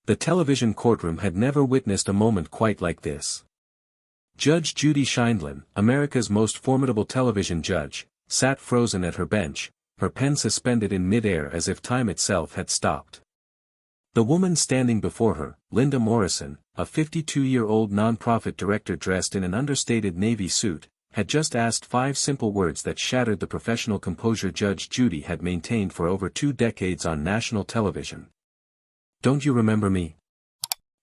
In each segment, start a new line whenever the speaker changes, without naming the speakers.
The television courtroom had never witnessed a moment quite like this. Judge Judy Files, America's most formidable television judge, sat frozen at her bench, her pen suspended in mid-air as if time itself had stopped. The woman standing before her, Linda Morrison, a 52-year-old nonprofit director dressed in an understated navy suit, had just asked 5 simple words that shattered the professional composure Judge Judy had maintained for over 2 decades on national television. "Don't you remember me?"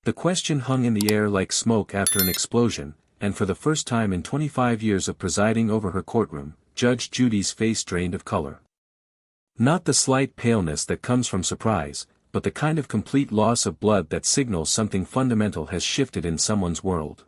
The question hung in the air like smoke after an explosion, and for the first time in 25 years of presiding over her courtroom, Judge Judy's face drained of color. Not the slight paleness that comes from surprise, but the kind of complete loss of blood that signals something fundamental has shifted in someone's world.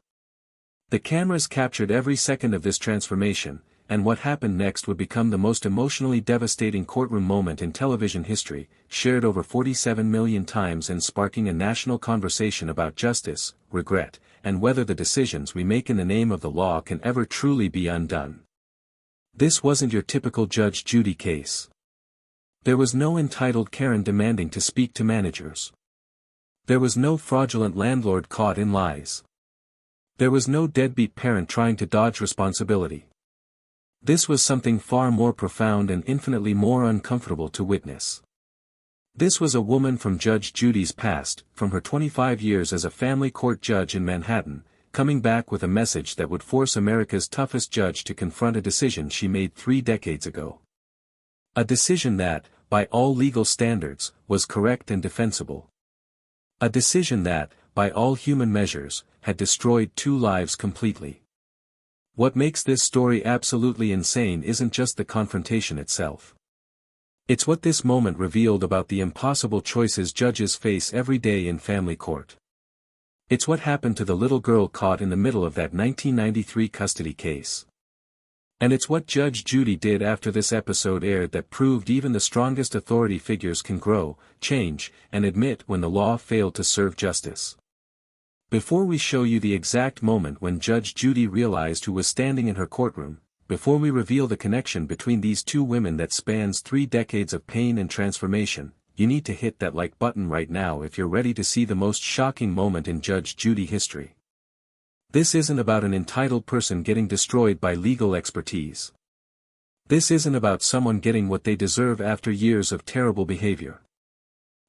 The cameras captured every second of this transformation, and what happened next would become the most emotionally devastating courtroom moment in television history, shared over 47 million times and sparking a national conversation about justice, regret, and whether the decisions we make in the name of the law can ever truly be undone. This wasn't your typical Judge Judy case. There was no entitled Karen demanding to speak to managers. There was no fraudulent landlord caught in lies. There was no deadbeat parent trying to dodge responsibility. This was something far more profound and infinitely more uncomfortable to witness. This was a woman from Judge Judy's past, from her 25 years as a family court judge in Manhattan, coming back with a message that would force America's toughest judge to confront a decision she made 3 decades ago. A decision that, by all legal standards, was correct and defensible. A decision that, by all human measures, had destroyed 2 lives completely. What makes this story absolutely insane isn't just the confrontation itself. It's what this moment revealed about the impossible choices judges face every day in family court. It's what happened to the little girl caught in the middle of that 1993 custody case. And it's what Judge Judy did after this episode aired that proved even the strongest authority figures can grow, change, and admit when the law failed to serve justice. Before we show you the exact moment when Judge Judy realized who was standing in her courtroom, before we reveal the connection between these 2 women that spans 3 decades of pain and transformation, you need to hit that like button right now if you're ready to see the most shocking moment in Judge Judy history. This isn't about an entitled person getting destroyed by legal expertise. This isn't about someone getting what they deserve after years of terrible behavior.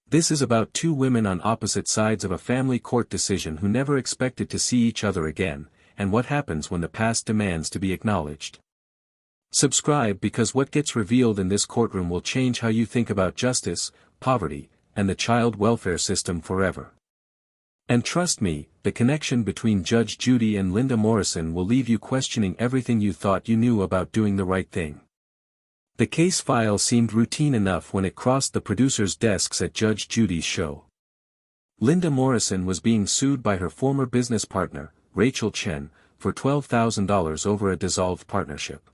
This is about 2 women on opposite sides of a family court decision who never expected to see each other again, and what happens when the past demands to be acknowledged. Subscribe because what gets revealed in this courtroom will change how you think about justice, poverty, and the child welfare system forever. And trust me, the connection between Judge Judy and Linda Morrison will leave you questioning everything you thought you knew about doing the right thing. The case file seemed routine enough when it crossed the producers' desks at Judge Judy's show. Linda Morrison was being sued by her former business partner, Rachel Chen, for $12,000 over a dissolved partnership.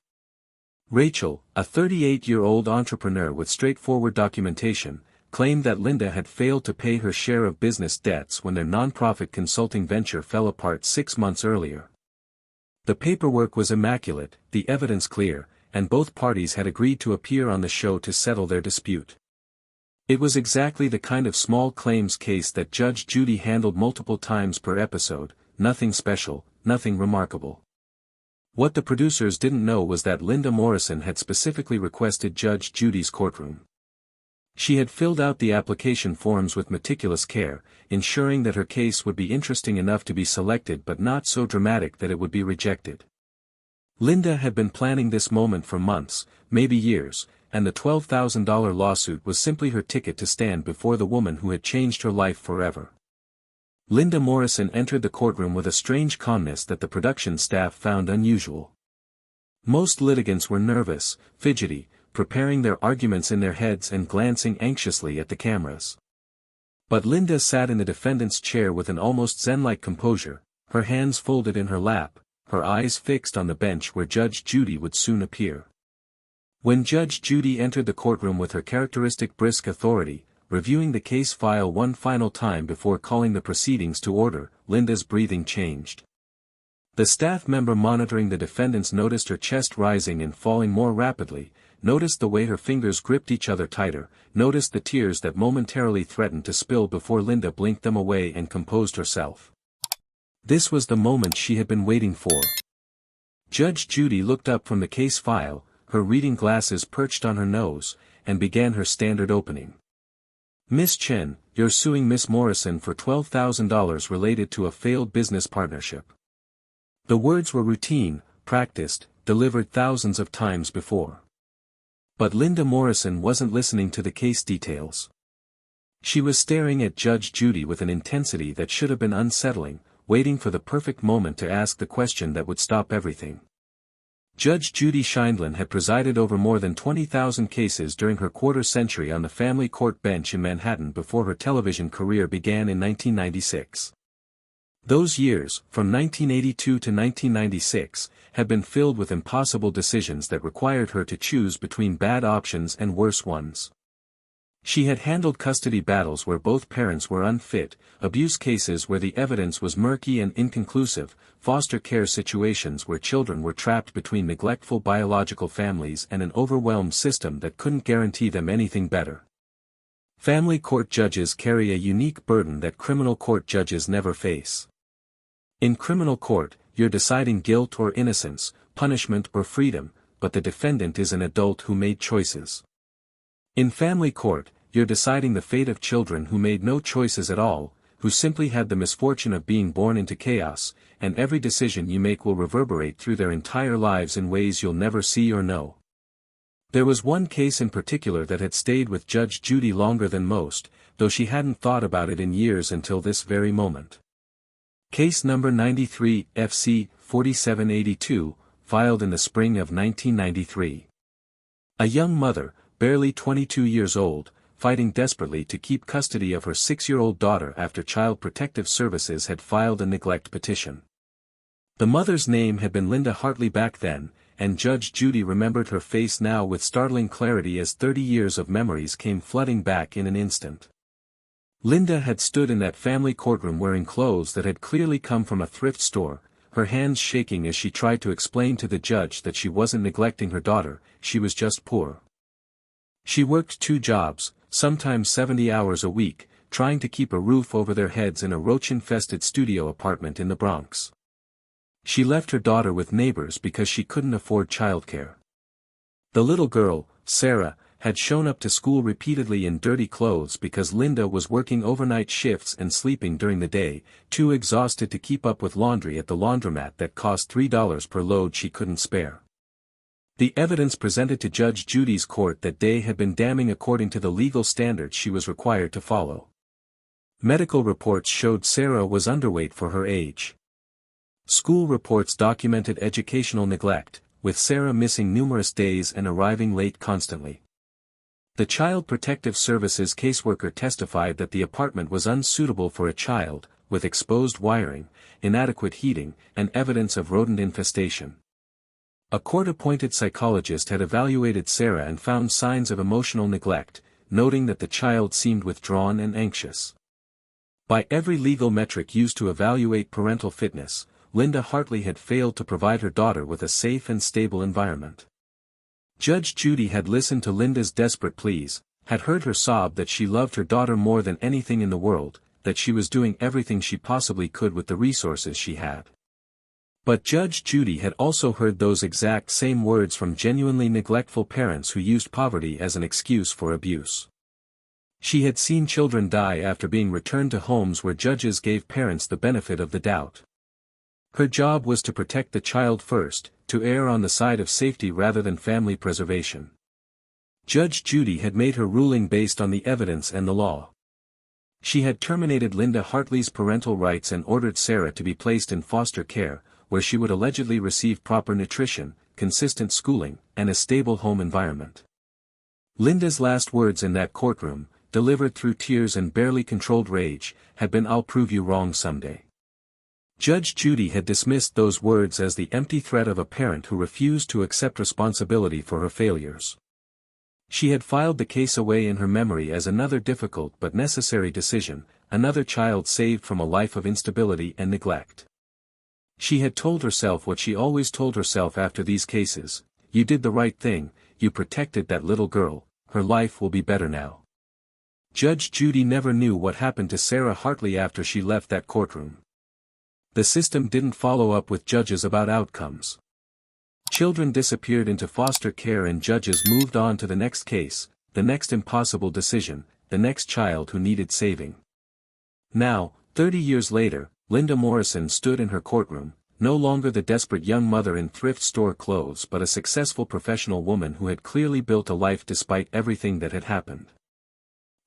Rachel, a 38-year-old entrepreneur with straightforward documentation, claimed that Linda had failed to pay her share of business debts when their nonprofit consulting venture fell apart 6 months earlier. The paperwork was immaculate, the evidence clear, and both parties had agreed to appear on the show to settle their dispute. It was exactly the kind of small claims case that Judge Judy handled multiple times per episode, nothing special, nothing remarkable. What the producers didn't know was that Linda Morrison had specifically requested Judge Judy's courtroom. She had filled out the application forms with meticulous care, ensuring that her case would be interesting enough to be selected but not so dramatic that it would be rejected. Linda had been planning this moment for months, maybe years, and the $12,000 lawsuit was simply her ticket to stand before the woman who had changed her life forever. Linda Morrison entered the courtroom with a strange calmness that the production staff found unusual. Most litigants were nervous, fidgety, preparing their arguments in their heads and glancing anxiously at the cameras. But Linda sat in the defendant's chair with an almost zen-like composure, her hands folded in her lap, her eyes fixed on the bench where Judge Judy would soon appear. When Judge Judy entered the courtroom with her characteristic brisk authority, reviewing the case file one final time before calling the proceedings to order, Linda's breathing changed. The staff member monitoring the defendants noticed her chest rising and falling more rapidly, noticed the way her fingers gripped each other tighter, noticed the tears that momentarily threatened to spill before Linda blinked them away and composed herself. This was the moment she had been waiting for. Judge Judy looked up from the case file, her reading glasses perched on her nose, and began her standard opening. "Miss Chen, you're suing Miss Morrison for $12,000 related to a failed business partnership." The words were routine, practiced, delivered thousands of times before. But Linda Morrison wasn't listening to the case details. She was staring at Judge Judy with an intensity that should have been unsettling, waiting for the perfect moment to ask the question that would stop everything. Judge Judy Files had presided over more than 20,000 cases during her quarter-century on the family court bench in Manhattan before her television career began in 1996. Those years, from 1982 to 1996, had been filled with impossible decisions that required her to choose between bad options and worse ones. She had handled custody battles where both parents were unfit, abuse cases where the evidence was murky and inconclusive, foster care situations where children were trapped between neglectful biological families and an overwhelmed system that couldn't guarantee them anything better. Family court judges carry a unique burden that criminal court judges never face. In criminal court, you're deciding guilt or innocence, punishment or freedom, but the defendant is an adult who made choices. In family court, you're deciding the fate of children who made no choices at all, who simply had the misfortune of being born into chaos, and every decision you make will reverberate through their entire lives in ways you'll never see or know. There was one case in particular that had stayed with Judge Judy longer than most, though she hadn't thought about it in years until this very moment. Case number 93 FC 4782, filed in the spring of 1993. A young mother, barely 22 years old, fighting desperately to keep custody of her 6-year-old daughter after Child Protective Services had filed a neglect petition. The mother's name had been Linda Hartley back then, and Judge Judy remembered her face now with startling clarity as 30 years of memories came flooding back in an instant. Linda had stood in that family courtroom wearing clothes that had clearly come from a thrift store, her hands shaking as she tried to explain to the judge that she wasn't neglecting her daughter, she was just poor. She worked 2 jobs, sometimes 70 hours a week, trying to keep a roof over their heads in a roach-infested studio apartment in the Bronx. She left her daughter with neighbors because she couldn't afford childcare. The little girl, Sarah, had shown up to school repeatedly in dirty clothes because Linda was working overnight shifts and sleeping during the day, too exhausted to keep up with laundry at the laundromat that cost $3 per load she couldn't spare. The evidence presented to Judge Judy's court that day had been damning according to the legal standards she was required to follow. Medical reports showed Sarah was underweight for her age. School reports documented educational neglect, with Sarah missing numerous days and arriving late constantly. The Child Protective Services caseworker testified that the apartment was unsuitable for a child, with exposed wiring, inadequate heating, and evidence of rodent infestation. A court-appointed psychologist had evaluated Sarah and found signs of emotional neglect, noting that the child seemed withdrawn and anxious. By every legal metric used to evaluate parental fitness, Linda Hartley had failed to provide her daughter with a safe and stable environment. Judge Judy had listened to Linda's desperate pleas, had heard her sob that she loved her daughter more than anything in the world, that she was doing everything she possibly could with the resources she had. But Judge Judy had also heard those exact same words from genuinely neglectful parents who used poverty as an excuse for abuse. She had seen children die after being returned to homes where judges gave parents the benefit of the doubt. Her job was to protect the child first, to err on the side of safety rather than family preservation. Judge Judy had made her ruling based on the evidence and the law. She had terminated Linda Hartley's parental rights and ordered Sarah to be placed in foster care, where she would allegedly receive proper nutrition, consistent schooling, and a stable home environment. Linda's last words in that courtroom, delivered through tears and barely controlled rage, had been "I'll prove you wrong someday." Judge Judy had dismissed those words as the empty threat of a parent who refused to accept responsibility for her failures. She had filed the case away in her memory as another difficult but necessary decision, another child saved from a life of instability and neglect. She had told herself what she always told herself after these cases: you did the right thing, you protected that little girl, her life will be better now. Judge Judy never knew what happened to Sarah Hartley after she left that courtroom. The system didn't follow up with judges about outcomes. Children disappeared into foster care and judges moved on to the next case, the next impossible decision, the next child who needed saving. Now, 30 years later, Linda Morrison stood in her courtroom, no longer the desperate young mother in thrift store clothes but a successful professional woman who had clearly built a life despite everything that had happened.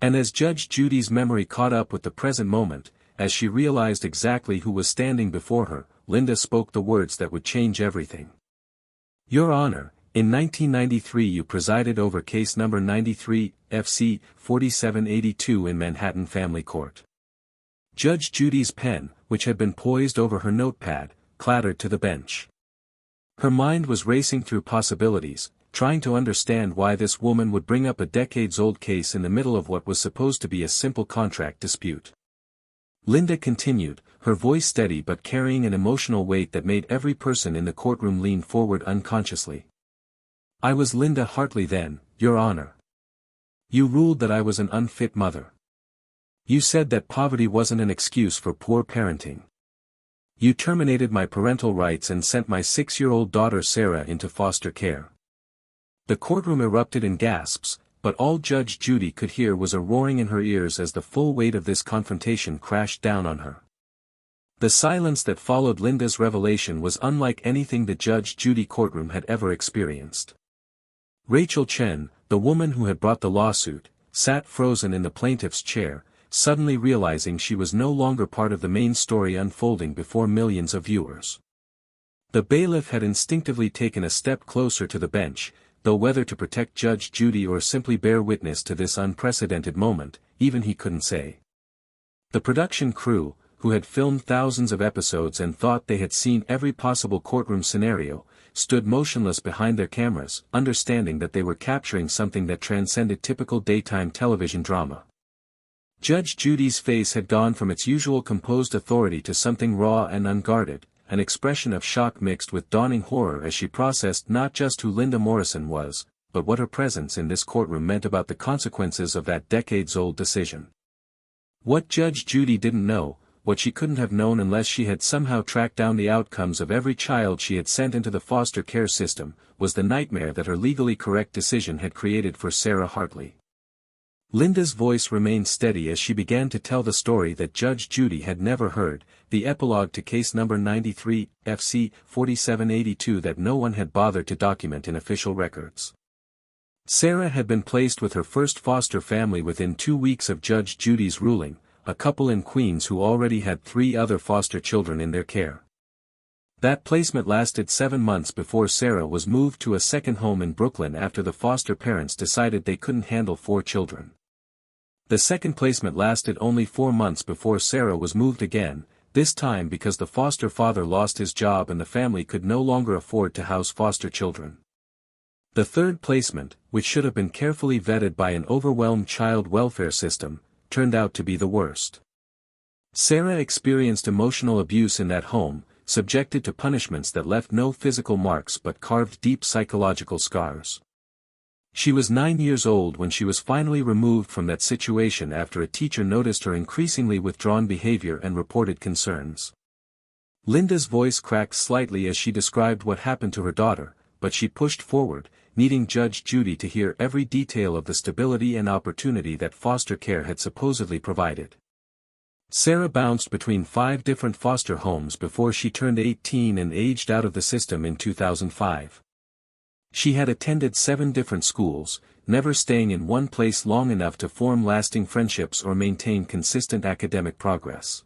And as Judge Judy's memory caught up with the present moment, as she realized exactly who was standing before her, Linda spoke the words that would change everything. Your Honor, in 1993 you presided over case number 93, FC 4782 in Manhattan Family Court. Judge Judy's pen, which had been poised over her notepad, clattered to the bench. Her mind was racing through possibilities, trying to understand why this woman would bring up a decades-old case in the middle of what was supposed to be a simple contract dispute. Linda continued, her voice steady but carrying an emotional weight that made every person in the courtroom lean forward unconsciously. I was Linda Hartley then, Your Honor. You ruled that I was an unfit mother. You said that poverty wasn't an excuse for poor parenting. You terminated my parental rights and sent my 6-year-old daughter Sarah into foster care. The courtroom erupted in gasps, but all Judge Judy could hear was a roaring in her ears as the full weight of this confrontation crashed down on her. The silence that followed Linda's revelation was unlike anything the Judge Judy courtroom had ever experienced. Rachel Chen, the woman who had brought the lawsuit, sat frozen in the plaintiff's chair, suddenly realizing she was no longer part of the main story unfolding before millions of viewers. The bailiff had instinctively taken a step closer to the bench, though whether to protect Judge Judy or simply bear witness to this unprecedented moment, even he couldn't say. The production crew, who had filmed thousands of episodes and thought they had seen every possible courtroom scenario, stood motionless behind their cameras, understanding that they were capturing something that transcended typical daytime television drama. Judge Judy's face had gone from its usual composed authority to something raw and unguarded, an expression of shock mixed with dawning horror as she processed not just who Linda Morrison was, but what her presence in this courtroom meant about the consequences of that decades-old decision. What Judge Judy didn't know, what she couldn't have known unless she had somehow tracked down the outcomes of every child she had sent into the foster care system, was the nightmare that her legally correct decision had created for Sarah Hartley. Linda's voice remained steady as she began to tell the story that Judge Judy had never heard, the epilogue to case number 93, FC 4782 that no one had bothered to document in official records. Sarah had been placed with her first foster family within 2 weeks of Judge Judy's ruling, a couple in Queens who already had 3 other foster children in their care. That placement lasted 7 months before Sarah was moved to a second home in Brooklyn after the foster parents decided they couldn't handle 4 children. The second placement lasted only 4 months before Sarah was moved again, this time because the foster father lost his job and the family could no longer afford to house foster children. The third placement, which should have been carefully vetted by an overwhelmed child welfare system, turned out to be the worst. Sarah experienced emotional abuse in that home, subjected to punishments that left no physical marks but carved deep psychological scars. She was 9 years old when she was finally removed from that situation after a teacher noticed her increasingly withdrawn behavior and reported concerns. Linda's voice cracked slightly as she described what happened to her daughter, but she pushed forward, needing Judge Judy to hear every detail of the stability and opportunity that foster care had supposedly provided. Sarah bounced between 5 different foster homes before she turned 18 and aged out of the system in 2005. She had attended 7 different schools, never staying in one place long enough to form lasting friendships or maintain consistent academic progress.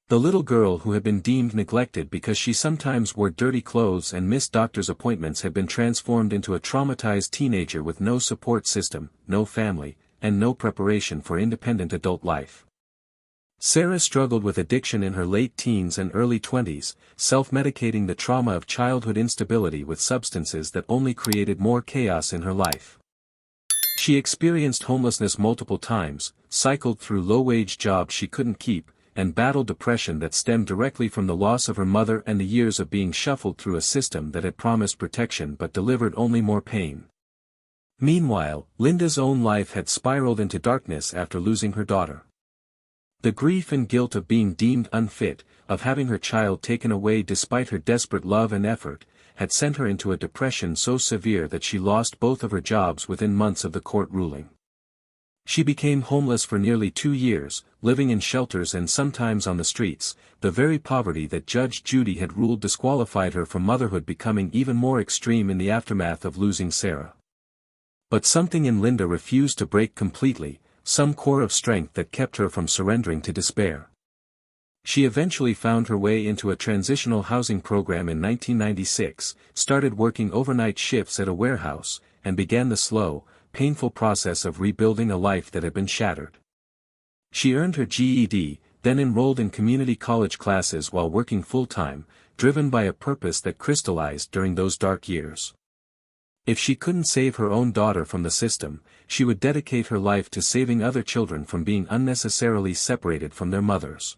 The little girl who had been deemed neglected because she sometimes wore dirty clothes and missed doctor's appointments had been transformed into a traumatized teenager with no support system, no family, and no preparation for independent adult life. Sarah struggled with addiction in her late teens and early 20s, self-medicating the trauma of childhood instability with substances that only created more chaos in her life. She experienced homelessness multiple times, cycled through low-wage jobs she couldn't keep, and battled depression that stemmed directly from the loss of her mother and the years of being shuffled through a system that had promised protection but delivered only more pain. Meanwhile, Linda's own life had spiraled into darkness after losing her daughter. The grief and guilt of being deemed unfit, of having her child taken away despite her desperate love and effort, had sent her into a depression so severe that she lost both of her jobs within months of the court ruling. She became homeless for nearly 2 years, living in shelters and sometimes on the streets. The very poverty that Judge Judy had ruled disqualified her from motherhood, becoming even more extreme in the aftermath of losing Sarah. But something in Linda refused to break completely, some core of strength that kept her from surrendering to despair. She eventually found her way into a transitional housing program in 1996, started working overnight shifts at a warehouse, and began the slow, painful process of rebuilding a life that had been shattered. She earned her GED, then enrolled in community college classes while working full-time, driven by a purpose that crystallized during those dark years. If she couldn't save her own daughter from the system, she would dedicate her life to saving other children from being unnecessarily separated from their mothers.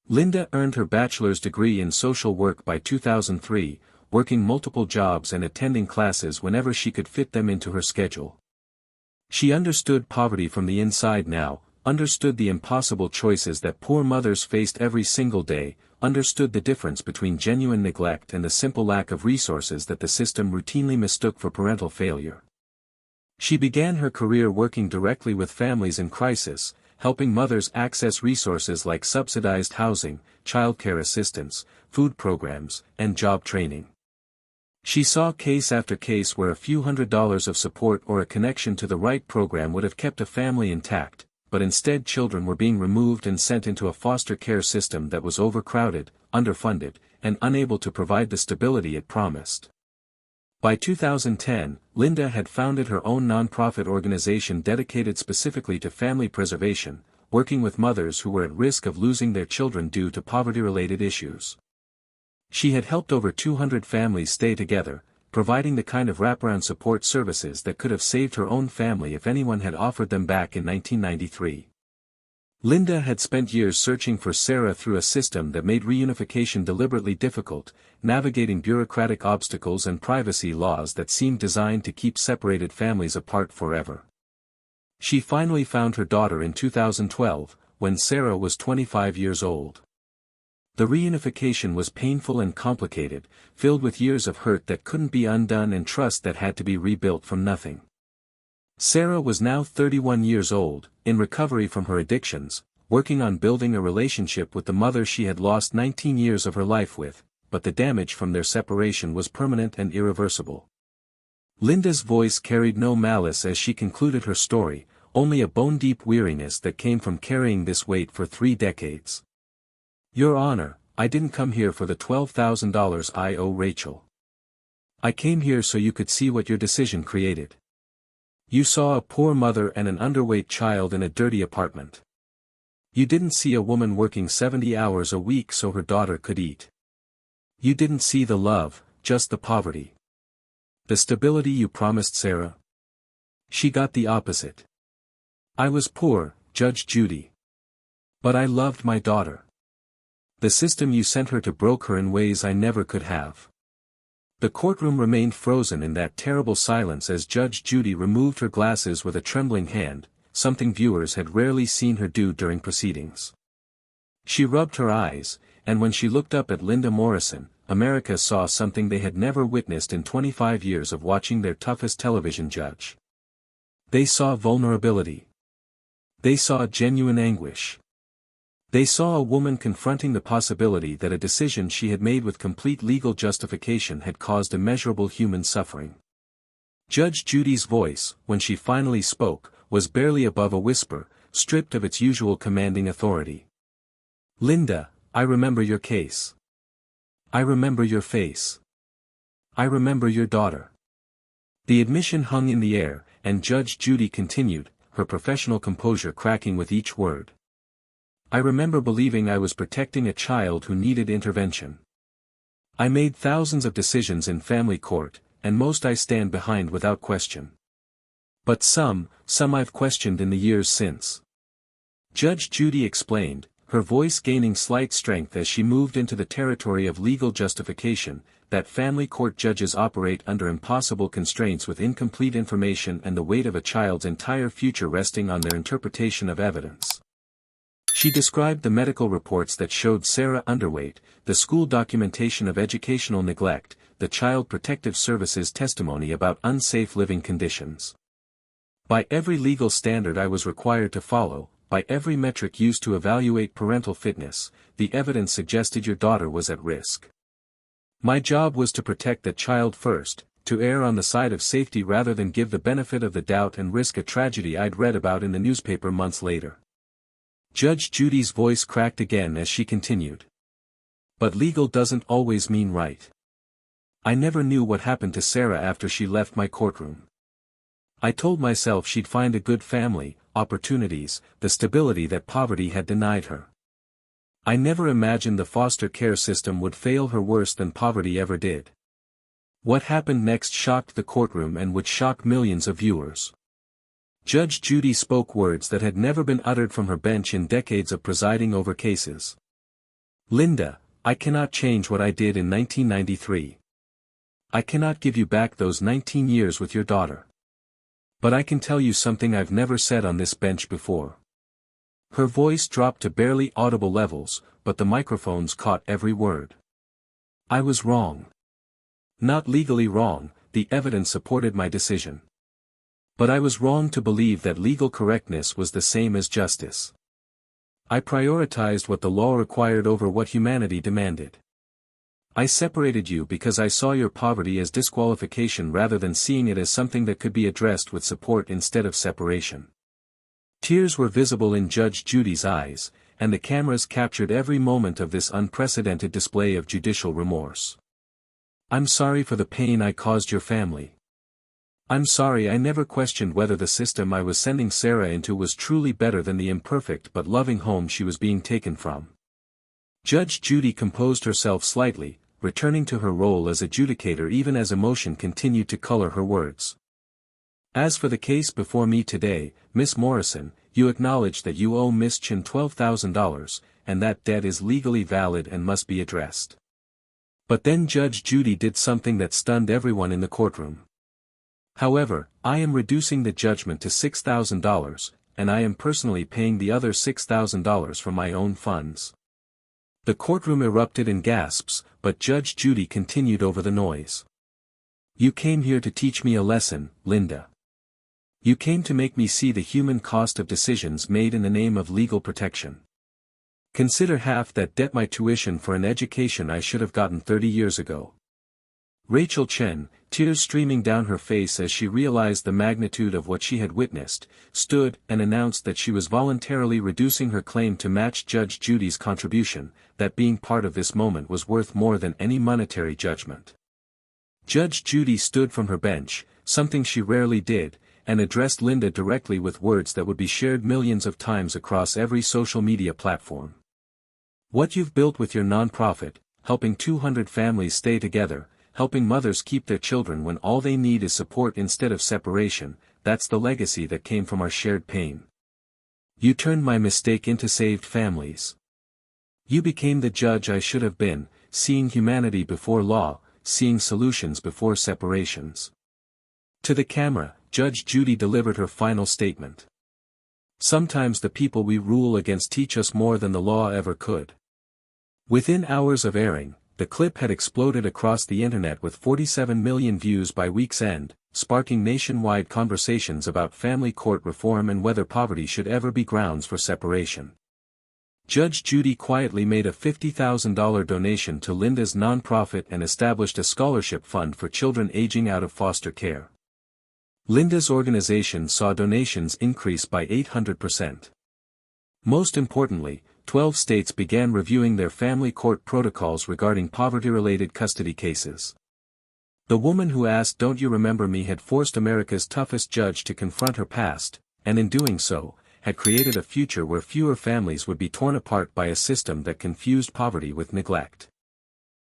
Linda earned her bachelor's degree in social work by 2003, working multiple jobs and attending classes whenever she could fit them into her schedule. She understood poverty from the inside now, understood the impossible choices that poor mothers faced every single day, understood the difference between genuine neglect and the simple lack of resources that the system routinely mistook for parental failure. She began her career working directly with families in crisis, helping mothers access resources like subsidized housing, childcare assistance, food programs, and job training. She saw case after case where a few $100s of support or a connection to the right program would have kept a family intact, but instead children were being removed and sent into a foster care system that was overcrowded, underfunded, and unable to provide the stability it promised. By 2010, Linda had founded her own nonprofit organization dedicated specifically to family preservation, working with mothers who were at risk of losing their children due to poverty-related issues. She had helped over 200 families stay together, providing the kind of wraparound support services that could have saved her own family if anyone had offered them back in 1993. Linda had spent years searching for Sarah through a system that made reunification deliberately difficult, navigating bureaucratic obstacles and privacy laws that seemed designed to keep separated families apart forever. She finally found her daughter in 2012, when Sarah was 25 years old. The reunification was painful and complicated, filled with years of hurt that couldn't be undone and trust that had to be rebuilt from nothing. Sarah was now 31 years old, in recovery from her addictions, working on building a relationship with the mother she had lost 19 years of her life with, but the damage from their separation was permanent and irreversible. Linda's voice carried no malice as she concluded her story, only a bone-deep weariness that came from carrying this weight for 3 decades. Your Honor, I didn't come here for the $12,000 I owe Rachel. I came here so you could see what your decision created. You saw a poor mother and an underweight child in a dirty apartment. You didn't see a woman working 70 hours a week so her daughter could eat. You didn't see the love, just the poverty. The stability you promised Sarah? She got the opposite. I was poor, Judge Judy. But I loved my daughter. The system you sent her to broke her in ways I never could have. The courtroom remained frozen in that terrible silence as Judge Judy removed her glasses with a trembling hand, something viewers had rarely seen her do during proceedings. She rubbed her eyes, and when she looked up at Linda Morrison, America saw something they had never witnessed in 25 years of watching their toughest television judge. They saw vulnerability. They saw genuine anguish. They saw a woman confronting the possibility that a decision she had made with complete legal justification had caused immeasurable human suffering. Judge Judy's voice, when she finally spoke, was barely above a whisper, stripped of its usual commanding authority. Linda, I remember your case. I remember your face. I remember your daughter. The admission hung in the air, and Judge Judy continued, her professional composure cracking with each word. I remember believing I was protecting a child who needed intervention. I made thousands of decisions in family court, and most I stand behind without question. But some I've questioned in the years since. Judge Judy explained, her voice gaining slight strength as she moved into the territory of legal justification, that family court judges operate under impossible constraints with incomplete information and the weight of a child's entire future resting on their interpretation of evidence. She described the medical reports that showed Sarah underweight, the school documentation of educational neglect, the Child Protective Service's testimony about unsafe living conditions. By every legal standard I was required to follow, by every metric used to evaluate parental fitness, the evidence suggested your daughter was at risk. My job was to protect that child first, to err on the side of safety rather than give the benefit of the doubt and risk a tragedy I'd read about in the newspaper months later. Judge Judy's voice cracked again as she continued. But legal doesn't always mean right. I never knew what happened to Sarah after she left my courtroom. I told myself she'd find a good family, opportunities, the stability that poverty had denied her. I never imagined the foster care system would fail her worse than poverty ever did. What happened next shocked the courtroom and would shock millions of viewers. Judge Judy spoke words that had never been uttered from her bench in decades of presiding over cases. Linda, I cannot change what I did in 1993. I cannot give you back those 19 years with your daughter. But I can tell you something I've never said on this bench before. Her voice dropped to barely audible levels, but the microphones caught every word. I was wrong. Not legally wrong, the evidence supported my decision. But I was wrong to believe that legal correctness was the same as justice. I prioritized what the law required over what humanity demanded. I separated you because I saw your poverty as disqualification rather than seeing it as something that could be addressed with support instead of separation. Tears were visible in Judge Judy's eyes, and the cameras captured every moment of this unprecedented display of judicial remorse. I'm sorry for the pain I caused your family. I'm sorry I never questioned whether the system I was sending Sarah into was truly better than the imperfect but loving home she was being taken from. Judge Judy composed herself slightly, returning to her role as adjudicator even as emotion continued to color her words. As for the case before me today, Miss Morrison, you acknowledge that you owe Miss Chin $12,000, and that debt is legally valid and must be addressed. But then Judge Judy did something that stunned everyone in the courtroom. However, I am reducing the judgment to $6,000, and I am personally paying the other $6,000 from my own funds. The courtroom erupted in gasps, but Judge Judy continued over the noise. You came here to teach me a lesson, Linda. You came to make me see the human cost of decisions made in the name of legal protection. Consider half that debt my tuition for an education I should have gotten 30 years ago. Rachel Chen, tears streaming down her face as she realized the magnitude of what she had witnessed, stood and announced that she was voluntarily reducing her claim to match Judge Judy's contribution, that being part of this moment was worth more than any monetary judgment. Judge Judy stood from her bench, something she rarely did, and addressed Linda directly with words that would be shared millions of times across every social media platform. What you've built with your nonprofit, helping 200 families stay together, helping mothers keep their children when all they need is support instead of separation, that's the legacy that came from our shared pain. You turned my mistake into saved families. You became the judge I should have been, seeing humanity before law, seeing solutions before separations. To the camera, Judge Judy delivered her final statement. Sometimes the people we rule against teach us more than the law ever could. Within hours of airing, the clip had exploded across the internet with 47 million views by week's end, sparking nationwide conversations about family court reform and whether poverty should ever be grounds for separation. Judge Judy quietly made a $50,000 donation to Linda's nonprofit and established a scholarship fund for children aging out of foster care. Linda's organization saw donations increase by 800%. Most importantly, 12 states began reviewing their family court protocols regarding poverty-related custody cases. The woman who asked "Don't you remember me?" had forced America's toughest judge to confront her past, and in doing so, had created a future where fewer families would be torn apart by a system that confused poverty with neglect.